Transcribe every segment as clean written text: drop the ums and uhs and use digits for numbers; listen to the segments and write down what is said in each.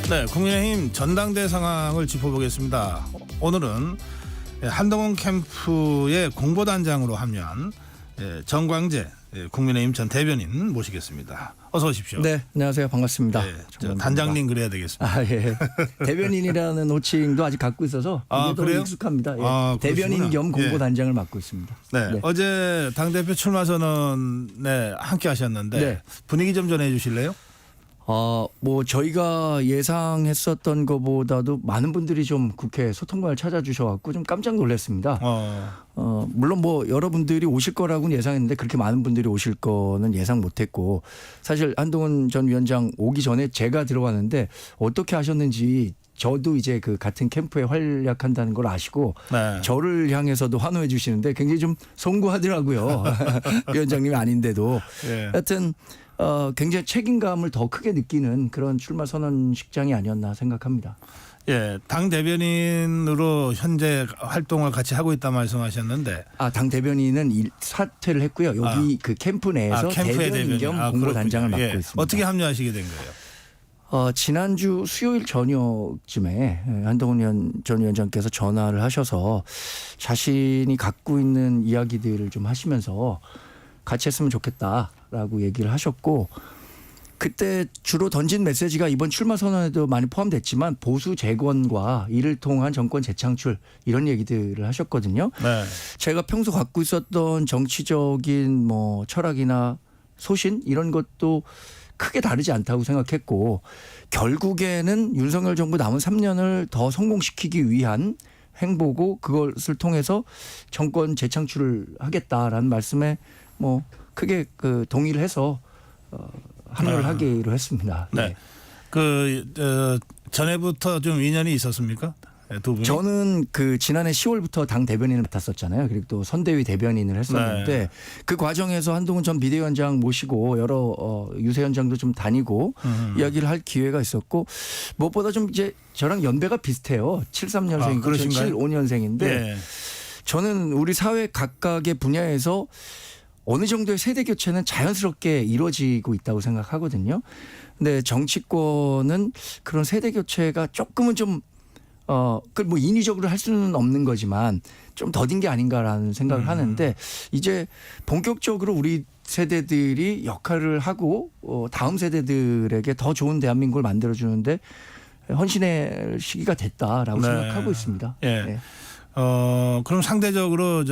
네, 국민의힘 전당대 상황을 짚어보겠습니다. 오늘은 한동훈 캠프의 공보단장으로 합류한 정광재 국민의힘 전 대변인 모시겠습니다. 어서 오십시오. 네, 안녕하세요. 반갑습니다. 네, 단장님 그래야 되겠습니다. 아, 예. 대변인이라는 호칭도 아직 갖고 있어서 아, 더 그래요? 익숙합니다. 예. 아, 대변인 겸 예. 공보단장을 맡고 있습니다. 네, 네. 어제 당대표 출마 선언에 함께 하셨는데 네. 분위기 좀 전해 주실래요? 뭐 저희가 예상했었던 것보다도 많은 분들이 좀 국회 소통관을 찾아주셔갖고 좀 깜짝 놀랐습니다. 물론 뭐 여러분들이 오실 거라고는 예상했는데 그렇게 많은 분들이 오실 거는 예상 못했고, 사실 한동훈 전 위원장 오기 전에 제가 들어갔는데 어떻게 하셨는지 저도 이제 그 같은 캠프에 활약한다는 걸 아시고 네. 저를 향해서도 환호해 주시는데 굉장히 좀 송구하더라고요. 위원장님이 아닌데도. 예. 하여튼 굉장히 책임감을 더 크게 느끼는 그런 출마 선언식장이 아니었나 생각합니다. 예, 당 대변인으로 현재 활동을 같이 하고 있다 말씀하셨는데, 당 대변인은 사퇴를 했고요. 여기 그 캠프 내에서 캠프의 대변인 겸 공보단장을 맡고 예. 있습니다. 어떻게 합류하시게 된 거예요? 지난주 수요일 저녁쯤에 한동훈 전 위원장께서 전화를 하셔서 자신이 갖고 있는 이야기들을 좀 하시면서 같이 했으면 좋겠다라고 얘기를 하셨고, 그때 주로 던진 메시지가 이번 출마 선언에도 많이 포함됐지만 보수 재건과 이를 통한 정권 재창출 이런 얘기들을 하셨거든요. 네. 제가 평소 갖고 있었던 정치적인 뭐 철학이나 소신 이런 것도 크게 다르지 않다고 생각했고, 결국에는 윤석열 정부 남은 3년을 더 성공시키기 위한 행보고 그것을 통해서 정권 재창출을 하겠다라는 말씀에 뭐 크게 그 동의를 해서 합류를 하기로 했습니다. 네. 전에부터 좀 인연이 있었습니까? 두 분이? 저는 그 지난해 10월부터 당 대변인을 맡았었잖아요. 그리고 또 선대위 대변인을 했었는데 네. 그 과정에서 한동훈 전 비대위원장 모시고 여러 유세 현장도 좀 다니고 이야기를 할 기회가 있었고, 무엇보다 좀 이제 저랑 연배가 비슷해요. 73년생이고 그러신가요? 75년생인데 예. 저는 우리 사회 각각의 분야에서 어느 정도의 세대 교체는 자연스럽게 이루어지고 있다고 생각하거든요. 근데 정치권은 그런 세대 교체가 조금은 좀 그걸 뭐 인위적으로 할 수는 없는 거지만 좀 더딘 게 아닌가라는 생각을 하는데, 이제 본격적으로 우리 세대들이 역할을 하고 다음 세대들에게 더 좋은 대한민국을 만들어주는데 헌신의 시기가 됐다라고 네. 생각하고 있습니다. 예. 네. 그럼 상대적으로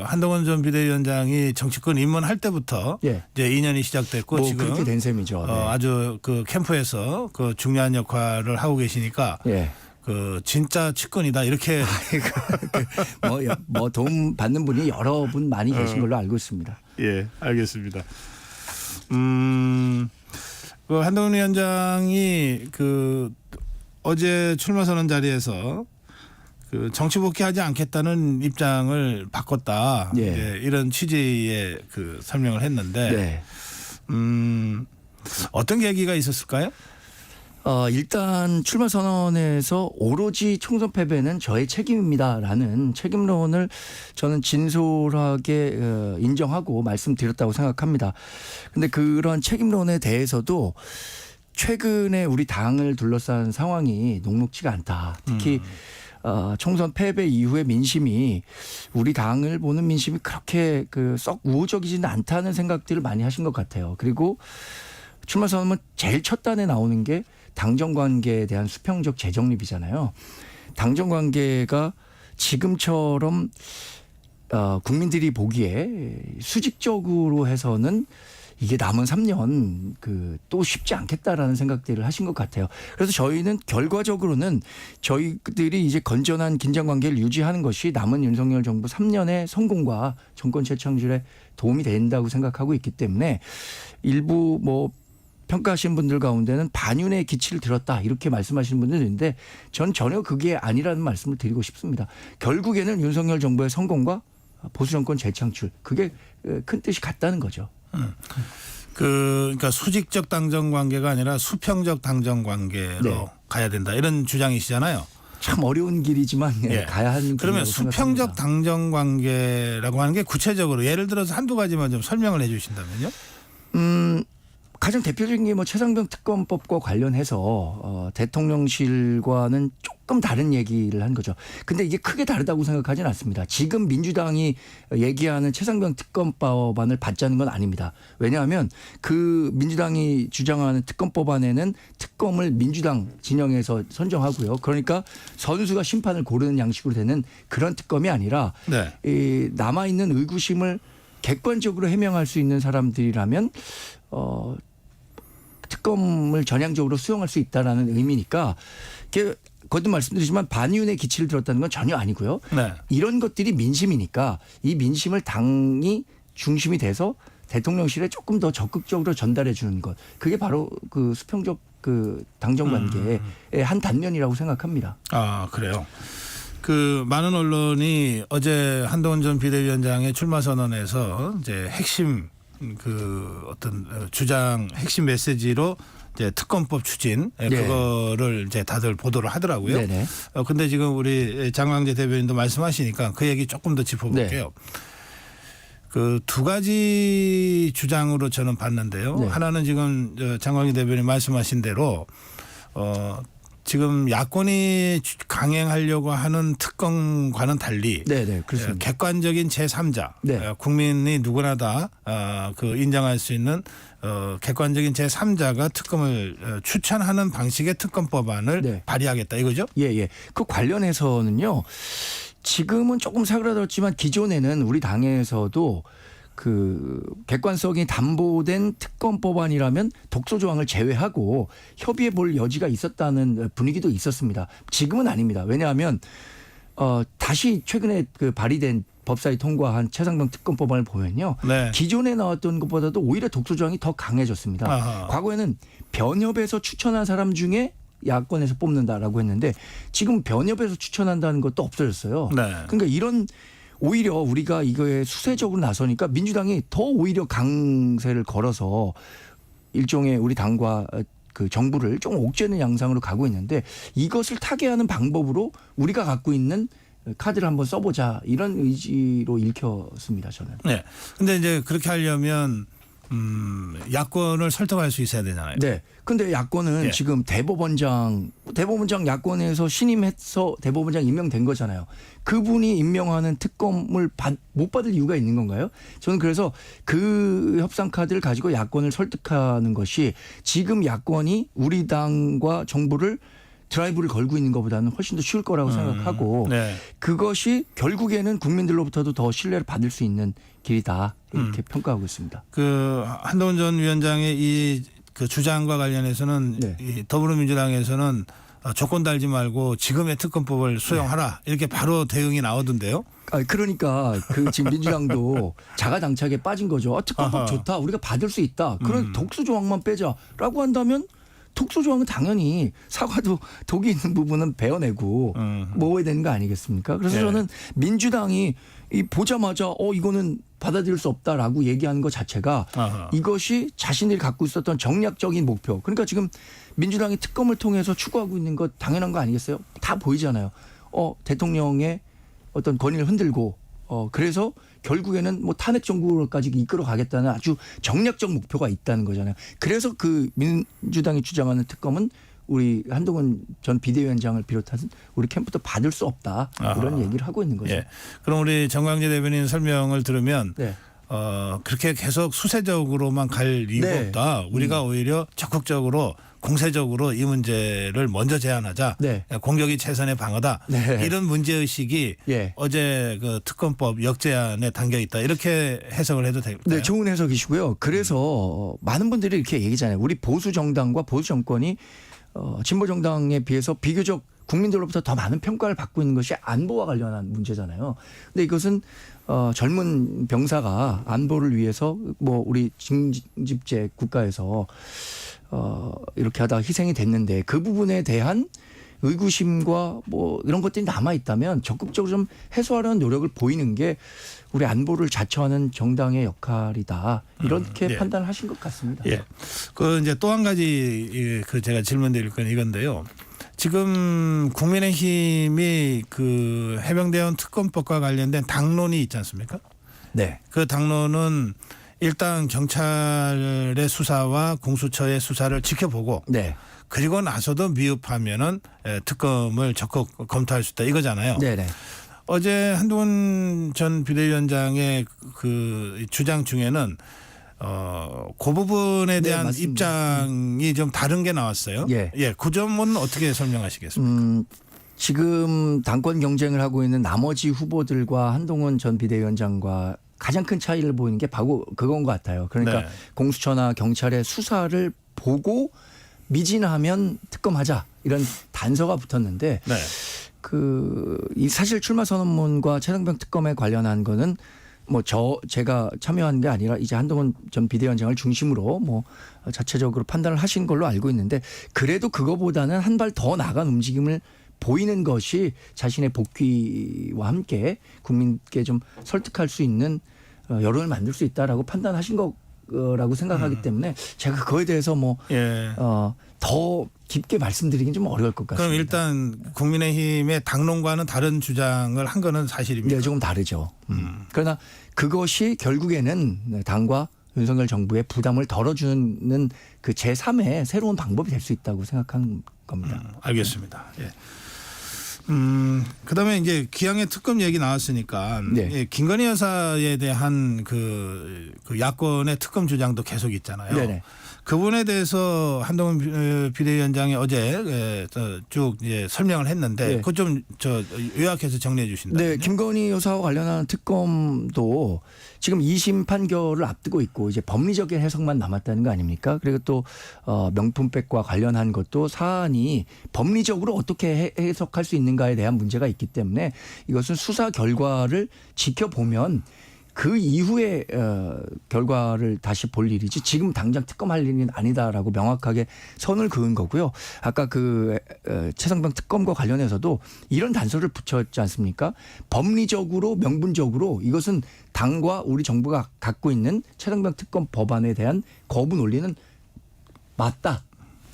한동훈 전 비대위원장이 정치권 입문할 때부터 예. 이제 인연이 시작됐고 뭐 지금 그렇게 된 셈이죠. 네. 아주 그 캠프에서 그 중요한 역할을 하고 계시니까 예. 그 진짜 측근이다 이렇게 뭐 도움 받는 분이 여러 분 많이 계신 걸로 알고 있습니다. 예, 알겠습니다. 그 한동훈 위원장이 그 어제 출마 선언 자리에서 그 정치 복귀하지 않겠다는 입장을 바꿨다. 예. 예, 이런 취지의 그 설명을 했는데 네. 어떤 계기가 있었을까요? 일단 출마 선언에서 오로지 총선 패배는 저의 책임입니다라는 책임론을 저는 진솔하게 인정하고 말씀드렸다고 생각합니다. 그런데 그런 책임론에 대해서도 최근에 우리 당을 둘러싼 상황이 녹록지가 않다. 특히 총선 패배 이후의 민심이, 우리 당을 보는 민심이 그렇게 썩 우호적이지는 않다는 생각들을 많이 하신 것 같아요. 그리고 출마 선언은 제일 첫 단에 나오는 게 당정 관계에 대한 수평적 재정립이잖아요. 당정 관계가 지금처럼 국민들이 보기에 수직적으로 해서는 이게 남은 3년 또 쉽지 않겠다라는 생각들을 하신 것 같아요. 그래서 저희는 결과적으로는 저희들이 이제 건전한 긴장 관계를 유지하는 것이 남은 윤석열 정부 3년의 성공과 정권 재창출에 도움이 된다고 생각하고 있기 때문에, 일부 뭐 평가하시는 분들 가운데는 반윤의 기치를 들었다 이렇게 말씀하시는 분들도 있는데, 전 전혀 그게 아니라는 말씀을 드리고 싶습니다. 결국에는 윤석열 정부의 성공과 보수 정권 재창출, 그게 큰 뜻이 같다는 거죠. 그러니까 수직적 당정 관계가 아니라 수평적 당정 관계로 네. 가야 된다 이런 주장이시잖아요. 참 어려운 길이지만 예. 가야 하는 그러면 길이라고 수평적 생각합니다. 당정 관계라고 하는 게 구체적으로 예를 들어서 한두 가지만 좀 설명을 해 주신다면요. 가장 대표적인 게 뭐 최상병 특검법과 관련해서 대통령실과는 조금 다른 얘기를 한 거죠. 근데 이게 크게 다르다고 생각하지는 않습니다. 지금 민주당이 얘기하는 최상병 특검법안을 받자는 건 아닙니다. 왜냐하면 그 민주당이 주장하는 특검법안에는 특검을 민주당 진영에서 선정하고요. 그러니까 선수가 심판을 고르는 양식으로 되는 그런 특검이 아니라 네. 이 남아있는 의구심을 객관적으로 해명할 수 있는 사람들이라면 특검을 전향적으로 수용할 수 있다라는 의미니까 거듭 말씀드리지만 반윤의 기치를 들었다는 건 전혀 아니고요. 네. 이런 것들이 민심이니까 이 민심을 당이 중심이 돼서 대통령실에 조금 더 적극적으로 전달해 주는 것. 그게 바로 그 수평적 그 당정 관계의 한 단면이라고 생각합니다. 아, 그래요. 그 많은 언론이 어제 한동훈 전 비대위원장의 출마 선언에서 이제 핵심 그 어떤 주장 핵심 메시지로 이제 특검법 추진 네. 그거를 이제 다들 보도를 하더라고요. 네네. 근데 지금 우리 장광재 대변인도 말씀하시니까 그 얘기 조금 더 짚어볼게요. 네. 그 두 가지 주장으로 저는 봤는데요. 네. 하나는 지금 장광재 대변인 말씀하신 대로 지금 야권이 강행하려고 하는 특검과는 달리 네네. 그렇습니다. 객관적인 제3자 네. 국민이 누구나 다 그 인정할 수 있는 객관적인 제3자가 특검을 추천하는 방식의 특검법안을 네. 발의하겠다 이거죠? 예. 그 관련해서는요. 지금은 조금 사그라들었지만 기존에는 우리 당에서도 그 객관성이 담보된 특검법안이라면 독소 조항을 제외하고 협의해 볼 여지가 있었다는 분위기도 있었습니다. 지금은 아닙니다. 왜냐하면 다시 최근에 그 발의된 법사위 통과한 최상병 특검법안을 보면요. 네. 기존에 나왔던 것보다도 오히려 독소 조항이 더 강해졌습니다. 아하. 과거에는 변협에서 추천한 사람 중에 야권에서 뽑는다라고 했는데 지금 변협에서 추천한다는 것도 없어졌어요. 네. 그러니까 이런 오히려 우리가 이거에 수세적으로 나서니까 민주당이 더 오히려 강세를 걸어서 일종의 우리 당과 그 정부를 좀 옥죄는 양상으로 가고 있는데 이것을 타개하는 방법으로 우리가 갖고 있는 카드를 한번 써보자 이런 의지로 읽혔습니다. 저는. 네. 근데 이제 그렇게 하려면 야권을 설득할 수 있어야 되잖아요. 네. 근데 야권은 예. 지금 대법원장 야권에서 신임해서 대법원장 임명된 거잖아요. 그분이 임명하는 특검을 못 받을 이유가 있는 건가요? 저는 그래서 그 협상 카드를 가지고 야권을 설득하는 것이 지금 야권이 우리 당과 정부를 드라이브를 걸고 있는 것보다는 훨씬 더 쉬울 거라고 생각하고 네. 그것이 결국에는 국민들로부터도 더 신뢰를 받을 수 있는 길이다 이렇게 평가하고 있습니다. 그 한동훈 전 위원장의 이 그 주장과 관련해서는 네. 이 더불어민주당에서는 조건 달지 말고 지금의 특검법을 수용하라 이렇게 바로 대응이 나오던데요. 그러니까 그 지금 민주당도 자가당착에 빠진 거죠. 특검법 아하. 좋다. 우리가 받을 수 있다. 그런 독소 조항만 빼자라고 한다면 독소 조항은 당연히 사과도 독이 있는 부분은 베어내고 먹어야 되는 거 아니겠습니까? 그래서 네. 저는 민주당이 이 보자마자 이거는 받아들일 수 없다라고 얘기하는 것 자체가 아하. 이것이 자신들이 갖고 있었던 정략적인 목표. 그러니까 지금 민주당이 특검을 통해서 추구하고 있는 것 당연한 거 아니겠어요? 다 보이잖아요. 대통령의 어떤 권위를 흔들고 그래서 결국에는 뭐 탄핵 정부로까지 이끌어 가겠다는 아주 정략적 목표가 있다는 거잖아요. 그래서 그 민주당이 주장하는 특검은 우리 한동훈 전 비대위원장을 비롯한 우리 캠프도 받을 수 없다. 이런 아하. 얘기를 하고 있는 거죠. 예. 그럼 우리 정광재 대변인 설명을 들으면 네. 그렇게 계속 수세적으로만 갈 이유가 네. 없다. 우리가 오히려 적극적으로 공세적으로 이 문제를 먼저 제안하자. 네. 공격이 최선의 방어다. 네. 이런 문제의식이 예. 어제 그 특검법 역제안에 담겨 있다. 이렇게 해석을 해도 될까요? 네, 좋은 해석이시고요. 그래서 많은 분들이 이렇게 얘기잖아요. 우리 보수 정당과 보수 정권이 진보 정당에 비해서 비교적 국민들로부터 더 많은 평가를 받고 있는 것이 안보와 관련한 문제잖아요. 근데 이것은 젊은 병사가 안보를 위해서 뭐 우리 징집제 국가에서 이렇게 하다가 희생이 됐는데 그 부분에 대한 의구심과 뭐 이런 것들이 남아 있다면 적극적으로 좀 해소하려는 노력을 보이는 게 우리 안보를 자처하는 정당의 역할이다. 이렇게 예. 판단을 하신 것 같습니다. 예. 그 이제 또 한 가지 그 제가 질문 드릴 건 이건데요. 지금 국민의힘이 그 해병대원 특검법과 관련된 당론이 있지 않습니까? 네. 그 당론은 일단 경찰의 수사와 공수처의 수사를 지켜보고 네. 그리고 나서도 미흡하면은 특검을 적극 검토할 수 있다 이거잖아요. 네네. 어제 한동훈 전 비대위원장의 그 주장 중에는 그 부분에 네, 대한 맞습니다. 입장이 좀 다른 게 나왔어요. 예. 그 점은 어떻게 설명하시겠습니까? 지금 당권 경쟁을 하고 있는 나머지 후보들과 한동훈 전 비대위원장과 가장 큰 차이를 보이는 게 바로 그건 것 같아요. 그러니까 네. 공수처나 경찰의 수사를 보고 미진하면 특검하자 이런 단서가 붙었는데 네. 이 사실 출마 선언문과 최상병 특검에 관련한 거는 뭐 제가 참여한 게 아니라 이제 한동훈 전 비대위원장을 중심으로 뭐 자체적으로 판단을 하신 걸로 알고 있는데 그래도 그거보다는 한 발 더 나간 움직임을 보이는 것이 자신의 복귀와 함께 국민께 좀 설득할 수 있는 여론을 만들 수 있다라고 판단하신 거라고 생각하기 때문에 제가 그거에 대해서 뭐 예. 더 깊게 말씀드리긴 좀 어려울 것 같습니다. 그럼 일단 국민의힘의 당론과는 다른 주장을 한 거는 사실입니까? 네, 조금 다르죠. 그러나 그것이 결국에는 당과 윤석열 정부의 부담을 덜어주는 그 제3의 새로운 방법이 될 수 있다고 생각하는 겁니다. 알겠습니다. 예. 그다음에 이제 기왕의 특검 얘기 나왔으니까 네. 예, 김건희 여사에 대한 그 야권의 특검 주장도 계속 있잖아요. 네네. 그분에 대해서 한동훈 비대위원장이 어제 쭉 이제 설명을 했는데 네. 그거 좀 요약해서 정리해 주신다면요. 네, 김건희 여사와 관련한 특검도 지금 2심 판결을 앞두고 있고 이제 법리적인 해석만 남았다는 거 아닙니까? 그리고 또 명품백과 관련한 것도 사안이 법리적으로 어떻게 해석할 수 있는가에 대한 문제가 있기 때문에 이것은 수사 결과를 지켜보면 그 이후에 결과를 다시 볼 일이지 지금 당장 특검할 일은 아니다라고 명확하게 선을 그은 거고요. 아까 최상병 특검과 관련해서도 이런 단서를 붙였지 않습니까? 법리적으로 명분적으로 이것은 당과 우리 정부가 갖고 있는 최상병 특검 법안에 대한 거부 논리는 맞다.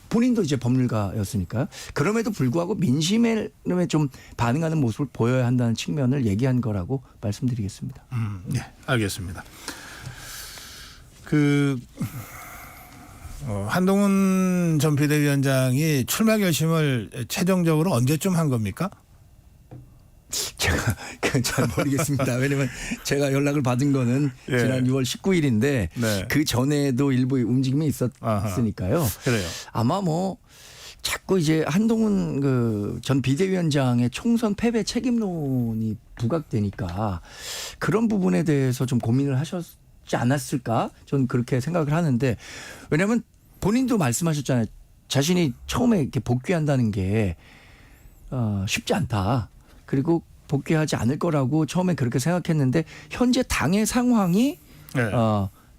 본인도 이제 법률가였으니까요. 그럼에도 불구하고 민심에 좀 반응하는 모습을 보여야 한다는 측면을 얘기한 거라고 말씀드리겠습니다. 네, 알겠습니다. 한동훈 전 비대위원장이 출마 결심을 최종적으로 언제쯤 한 겁니까? 제가 잘 모르겠습니다. 왜냐하면 제가 연락을 받은 거는 예. 지난 6월 19일인데 네. 그 전에도 일부 움직임이 있었으니까요. 그래요. 아마 뭐 자꾸 이제 한동훈 전 비대위원장의 총선 패배 책임론이 부각되니까 그런 부분에 대해서 좀 고민을 하셨지 않았을까? 저는 그렇게 생각을 하는데 왜냐하면 본인도 말씀하셨잖아요. 자신이 처음에 이렇게 복귀한다는 게 쉽지 않다. 그리고 복귀하지 않을 거라고 처음에 그렇게 생각했는데 현재 당의 상황이 네.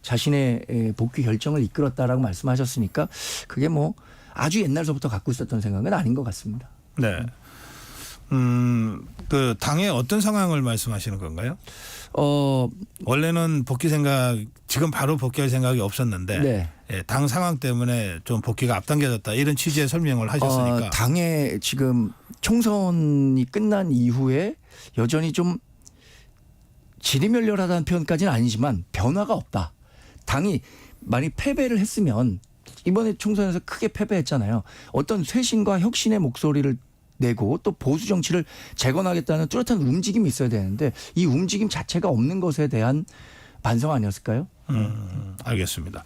자신의 복귀 결정을 이끌었다라고 말씀하셨으니까 그게 뭐 아주 옛날서부터 갖고 있었던 생각은 아닌 것 같습니다. 네. 그 당의 어떤 상황을 말씀하시는 건가요? 원래는 복귀 생각 지금 바로 복귀할 생각이 없었는데 네. 예, 당 상황 때문에 좀 복귀가 앞당겨졌다 이런 취지의 설명을 하셨으니까 당의 지금 총선이 끝난 이후에 여전히 좀 지리멸렬하다는 표현까지는 아니지만 변화가 없다. 당이 많이 패배를 했으면 이번에 총선에서 크게 패배했잖아요. 어떤 쇄신과 혁신의 목소리를 내고 또 보수 정치를 재건하겠다는 뚜렷한 움직임이 있어야 되는데 이 움직임 자체가 없는 것에 대한 반성 아니었을까요? 알겠습니다.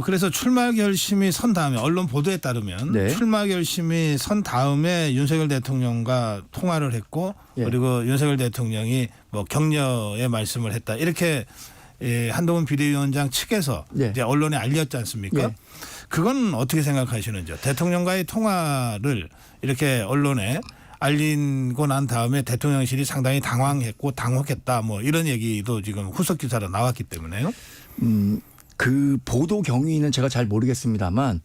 그래서 출마 결심이 선 다음에 언론 보도에 따르면 네. 출마 결심이 선 다음에 윤석열 대통령과 통화를 했고 예. 그리고 윤석열 대통령이 뭐 격려의 말씀을 했다 이렇게 한동훈 비대위원장 측에서 네. 이제 언론에 알렸지 않습니까? 예. 그건 어떻게 생각하시는지요? 대통령과의 통화를 이렇게 언론에 알리고 난 다음에 대통령실이 상당히 당황했고 당혹했다 뭐 이런 얘기도 지금 후속 기사로 나왔기 때문에요. 그 보도 경위는 제가 잘 모르겠습니다만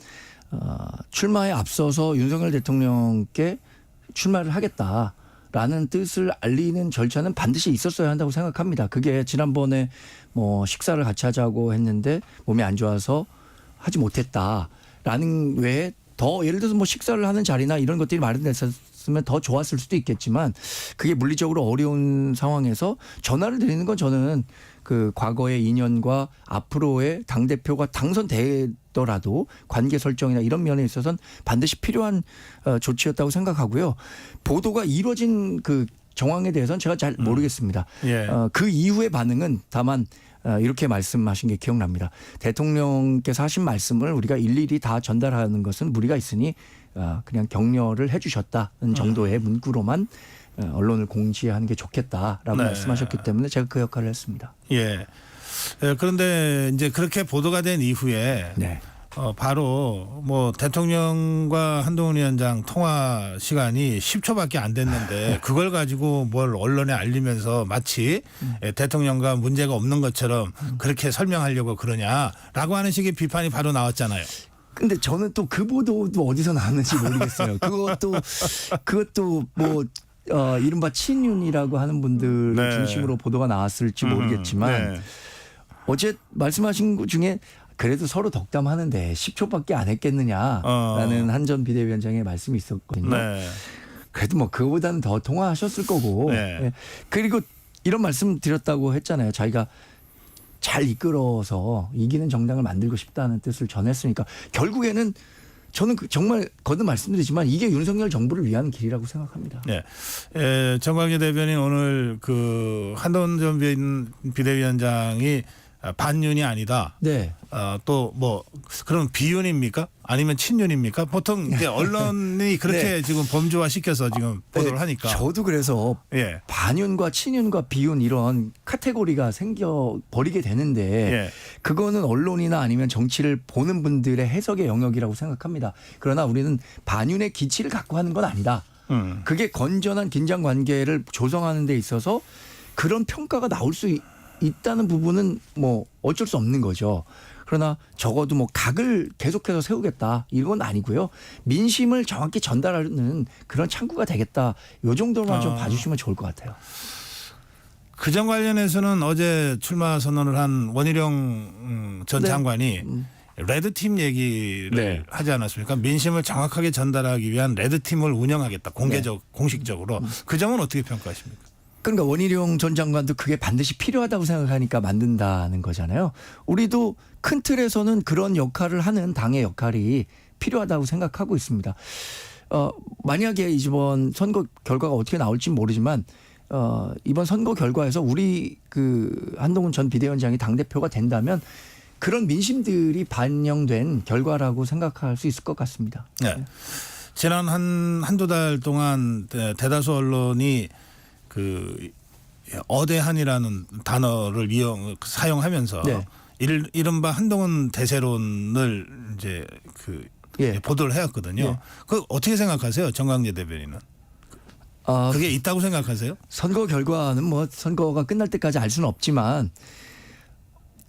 출마에 앞서서 윤석열 대통령께 출마를 하겠다라는 뜻을 알리는 절차는 반드시 있었어야 한다고 생각합니다. 그게 지난번에 뭐 식사를 같이 하자고 했는데 몸이 안 좋아서 하지 못했다라는 외에 더 예를 들어서 뭐 식사를 하는 자리나 이런 것들이 마련됐었으면 더 좋았을 수도 있겠지만 그게 물리적으로 어려운 상황에서 전화를 드리는 건 저는 그 과거의 인연과 앞으로의 당 대표가 당선되더라도 관계 설정이나 이런 면에 있어서는 반드시 필요한 조치였다고 생각하고요. 보도가 이루어진 그 정황에 대해서는 제가 잘 모르겠습니다. 예. 그 이후의 반응은 다만 이렇게 말씀하신 게 기억납니다. 대통령께서 하신 말씀을 우리가 일일이 다 전달하는 것은 무리가 있으니 그냥 격려를 해 주셨다는 정도의 문구로만 언론을 공지하는 게 좋겠다라고 네. 말씀하셨기 때문에 제가 그 역할을 했습니다. 예. 그런데 이제 그렇게 보도가 된 이후에 네. 바로 뭐 대통령과 한동훈 위원장 통화 시간이 10초밖에 안 됐는데 그걸 가지고 뭘 언론에 알리면서 마치 대통령과 문제가 없는 것처럼 그렇게 설명하려고 그러냐라고 하는 식의 비판이 바로 나왔잖아요. 근데 저는 또 그 보도도 어디서 나왔는지 모르겠어요. 그것도 뭐 이른바 친윤이라고 하는 분들 네. 중심으로 보도가 나왔을지 모르겠지만 네. 어제 말씀하신 것 중에 그래도 서로 덕담하는데 10초밖에 안 했겠느냐라는 한 전 비대위원장의 말씀이 있었거든요. 네. 그래도 뭐 그거보다는 더 통화하셨을 거고. 네. 예. 그리고 이런 말씀 드렸다고 했잖아요. 자기가 잘 이끌어서 이기는 정당을 만들고 싶다는 뜻을 전했으니까 결국에는 저는 정말 거듭 말씀드리지만 이게 윤석열 정부를 위한 길이라고 생각합니다. 네. 정광재 대변인 오늘 그 한동훈 전 비대위원장이 반윤이 아니다. 네. 또 뭐 그럼 비윤입니까? 아니면 친윤입니까? 보통 이제 언론이 그렇게 네. 지금 범주화 시켜서 지금 보도를 하니까. 저도 그래서 예. 반윤과 친윤과 비윤 이런 카테고리가 생겨 버리게 되는데 예. 그거는 언론이나 아니면 정치를 보는 분들의 해석의 영역이라고 생각합니다. 그러나 우리는 반윤의 기치를 갖고 하는 건 아니다. 그게 건전한 긴장 관계를 조성하는 데 있어서 그런 평가가 나올 수 있다는 부분은 뭐 어쩔 수 없는 거죠. 그러나 적어도 뭐 각을 계속해서 세우겠다 이건 아니고요. 민심을 정확히 전달하는 그런 창구가 되겠다. 이 정도만 좀 봐주시면 좋을 것 같아요. 그 점 관련해서는 어제 출마 선언을 한 원희룡 전 네. 장관이 레드팀 얘기를 네. 하지 않았습니까? 민심을 정확하게 전달하기 위한 레드팀을 운영하겠다. 공식적으로. 그 점은 어떻게 평가하십니까? 그러니까 원희룡 전 장관도 그게 반드시 필요하다고 생각하니까 만든다는 거잖아요. 우리도 큰 틀에서는 그런 역할을 하는 당의 역할이 필요하다고 생각하고 있습니다. 만약에 이번 선거 결과가 어떻게 나올지 모르지만 이번 선거 결과에서 우리 그 한동훈 전 비대위원장이 당대표가 된다면 그런 민심들이 반영된 결과라고 생각할 수 있을 것 같습니다. 네. 지난 한두 달 동안 대다수 언론이 그 어대한이라는 단어를 사용하면서 네. 이른바 한동훈 대세론을 이제 그 예. 보도를 해왔거든요. 예. 그 어떻게 생각하세요, 정광재 대변인은? 그게 있다고 생각하세요? 선거 결과는 뭐 선거가 끝날 때까지 알 수는 없지만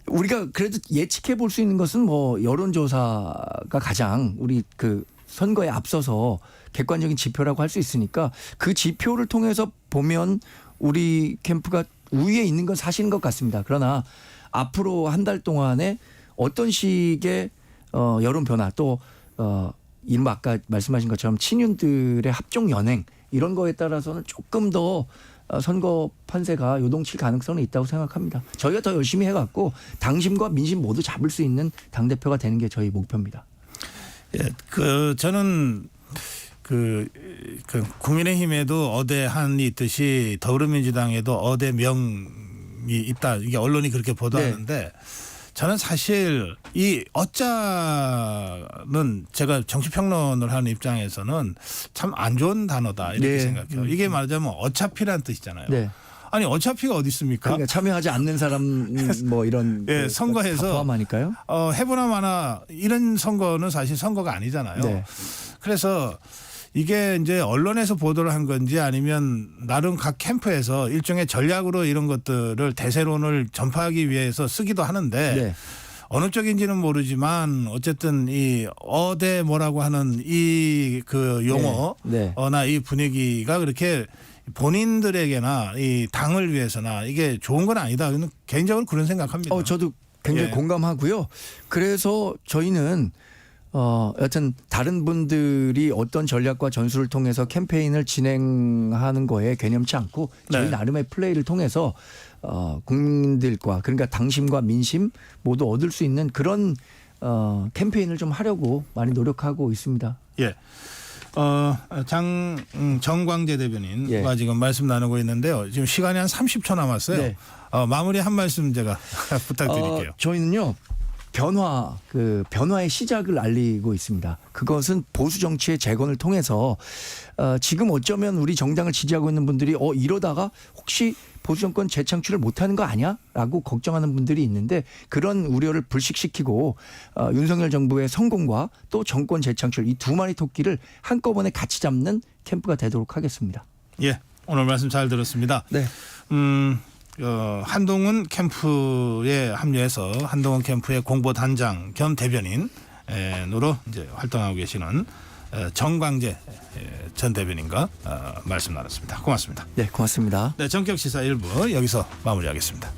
우리가 그래도 예측해 볼 수 있는 것은 뭐 여론조사가 가장 우리 그 선거에 앞서서 객관적인 지표라고 할 수 있으니까 그 지표를 통해서 보면 우리 캠프가 우위에 있는 건 사실인 것 같습니다. 그러나 앞으로 한 달 동안에 어떤 식의 여론 변화 또 이른바 아까 말씀하신 것처럼 친윤들의 합종 연행 이런 거에 따라서는 조금 더 선거 판세가 요동칠 가능성은 있다고 생각합니다. 저희가 더 열심히 해갖고 당심과 민심 모두 잡을 수 있는 당대표가 되는 게 저희 목표입니다. 예, 저는 그 국민의힘에도 어대한이 있듯이 더불어민주당에도 어대명이 있다. 이게 언론이 그렇게 보도하는데 저는 사실 이 어짜는 제가 정치평론을 하는 입장에서는 참 안 좋은 단어다 이렇게 네. 생각해요. 이게 말하자면 어차피란 뜻이잖아요. 네. 아니 어차피가 어디 있습니까? 그러니까 참여하지 않는 사람 뭐 이런 예, 그 선거에서 다 포함하니까요. 해보나 마나 이런 선거는 사실 선거가 아니잖아요. 네. 그래서 이게 이제 언론에서 보도를 한 건지 아니면 나름 각 캠프에서 일종의 전략으로 이런 것들을 대세론을 전파하기 위해서 쓰기도 하는데 네. 어느 쪽인지는 모르지만 어쨌든 이 어대 뭐라고 하는 이 그 용어나 네. 이 분위기가 그렇게 본인들에게나 이 당을 위해서나 이게 좋은 건 아니다. 개인적으로 그런 생각합니다. 저도 굉장히 예. 공감하고요. 그래서 저희는 여튼 다른 분들이 어떤 전략과 전술을 통해서 캠페인을 진행하는 거에 개념치 않고 저희 네. 나름의 플레이를 통해서 국민들과 그러니까 당심과 민심 모두 얻을 수 있는 그런 캠페인을 좀 하려고 많이 노력하고 있습니다. 예. 정광재 대변인과 예. 지금 말씀 나누고 있는데요. 지금 시간이 한 30초 남았어요. 네. 마무리 한 말씀 제가 부탁드릴게요. 저희는요. 변화의 시작을 알리고 있습니다. 그것은 보수 정치의 재건을 통해서 지금 어쩌면 우리 정당을 지지하고 있는 분들이 이러다가 혹시 보수 정권 재창출을 못하는 거 아니야?라고 걱정하는 분들이 있는데 그런 우려를 불식시키고 윤석열 정부의 성공과 또 정권 재창출 이 두 마리 토끼를 한꺼번에 같이 잡는 캠프가 되도록 하겠습니다. 예, 오늘 말씀 잘 들었습니다. 네. 한동훈 캠프에 합류해서 한동훈 캠프의 공보단장 겸 대변인으로 이제 활동하고 계시는 정광재 전 대변인과 말씀 나눴습니다. 고맙습니다. 네, 고맙습니다. 네, 정격시사 1부 여기서 마무리하겠습니다.